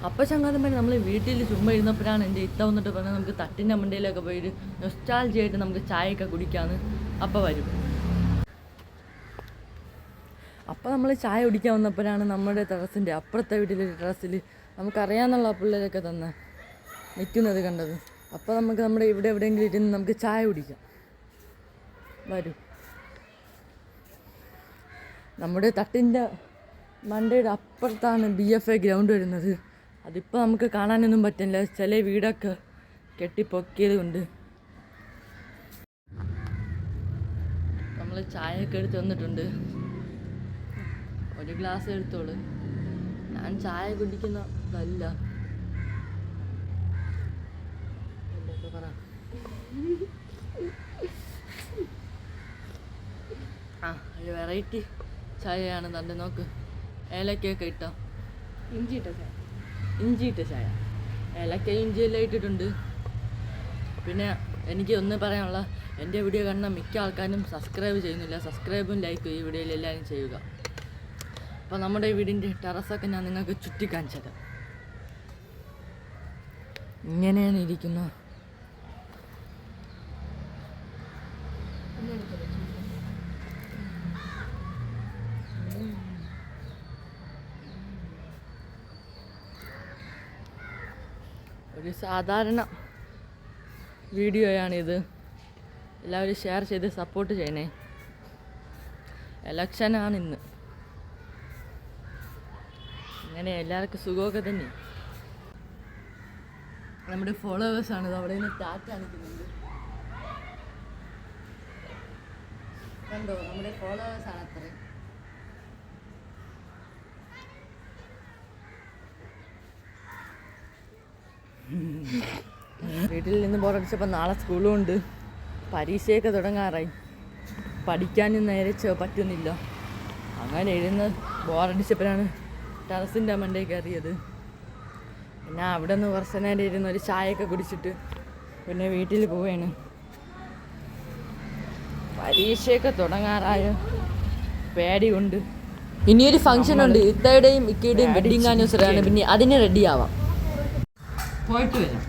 അപ്പം ചങ്ങാതന്മാർ നമ്മൾ വീട്ടിൽ ചുമ്മാ ഇരുന്നപ്പോഴാണ് എൻ്റെ ഇത്ത വന്നിട്ട് പറഞ്ഞാൽ നമുക്ക് തട്ടിൻ്റെ മണ്ടയിലൊക്കെ പോയിട്ട് നൊസ്റ്റാൾജിയായിട്ട് നമുക്ക് ചായയൊക്കെ കുടിക്കാമെന്ന് അപ്പം വരും. അപ്പോൾ നമ്മൾ ചായ കുടിക്കാൻ വന്നപ്പോഴാണ് നമ്മുടെ ടെറസിൻ്റെ അപ്പുറത്തെ വീട്ടിലൊരു ടെറസിൽ നമുക്കറിയാമെന്നുള്ള പിള്ളേരൊക്കെ തന്നെ നിൽക്കുന്നത് കണ്ടത്. അപ്പോൾ നമുക്ക് നമ്മുടെ ഇവിടെ എവിടെയെങ്കിലും ഇരുന്ന് നമുക്ക് ചായ കുടിക്കാം. വരും. നമ്മുടെ തട്ടിൻ്റെ മണ്ടയുടെ അപ്പുറത്താണ് BFA ഗ്രൗണ്ട് വരുന്നത്. അതിപ്പോൾ നമുക്ക് കാണാനൊന്നും പറ്റില്ല, ചില വീടൊക്കെ കെട്ടിപ്പൊക്കിയത് കൊണ്ട്. നമ്മൾ ചായയൊക്കെ എടുത്ത് വന്നിട്ടുണ്ട്. ഒരു ഗ്ലാസ് എടുത്തോളൂ. ഞാൻ ചായ കുടിക്കുന്നതല്ല. പറ. ഒരു വെറൈറ്റി ചായയാണ് തന്നെ. നോക്ക്, ഏലക്കയൊക്കെ ഇട്ടോ, ഇഞ്ചിയിട്ട ചായ. ഏലക്ക ഇഞ്ചിയെല്ലാം ഇട്ടിട്ടുണ്ട്. പിന്നെ എനിക്ക് ഒന്ന് പറയാനുള്ള, എൻ്റെ വീഡിയോ കാണുന്ന മിക്ക ആൾക്കാരും സബ്സ്ക്രൈബ് ചെയ്യുന്നില്ല. സബ്സ്ക്രൈബും ലൈക്കും ഈ വീഡിയോയിൽ എല്ലാവരും ചെയ്യുക. അപ്പോൾ നമ്മുടെ വീടിൻ്റെ ടെറസൊക്കെ ഞാൻ നിങ്ങൾക്ക് ചുറ്റിക്കാണിച്ചു തരാം. ഇങ്ങനെയാണ് ഇരിക്കുന്നത്. ഒരു സാധാരണ വീഡിയോയാണിത്. എല്ലാവരും ഷെയർ ചെയ്ത് സപ്പോർട്ട് ചെയ്യണേ. എലക്ഷനാണ് ഇന്ന്. അങ്ങനെ എല്ലാവർക്കും സുഖമൊക്കെ തന്നെ. നമ്മുടെ ഫോളോവേഴ്സാണിത്. അവിടെ നിന്ന് ടാറ്റ കാണിക്കുന്നുണ്ട്. കണ്ടോ, നമ്മുടെ ഫോളോവേഴ്സാണ് അത്രയും. വീട്ടിൽ നിന്ന് ബോറടിച്ചപ്പോൾ നാളെ സ്കൂളും ഉണ്ട്. പരീക്ഷയൊക്കെ തുടങ്ങാറായി. പഠിക്കാനും നേരെ പറ്റുന്നില്ല. അങ്ങനെ ഇരുന്ന് ബോറടിച്ചപ്പോഴാണ് ടെറസിൻ്റെ മണ്ടയിൽ കയറിയത്. പിന്നെ അവിടെ നിന്ന് കുറച്ച് നേരം ഇരുന്ന് ഒരു ചായയൊക്കെ കുടിച്ചിട്ട് പിന്നെ വീട്ടിൽ പോവുകയാണ്. പരീക്ഷയൊക്കെ തുടങ്ങാറായ പേടി കൊണ്ട്. ഇനിയൊരു ഫംഗ്ഷൻ ഉണ്ട്. ഇത്തയുടെയും ഇക്കയുടെയും വെഡിങ് ആനിവേഴ്സറിയാണ്. പിന്നെ അതിന് റെഡി ആവാം. പോയിട്ട് വരാം.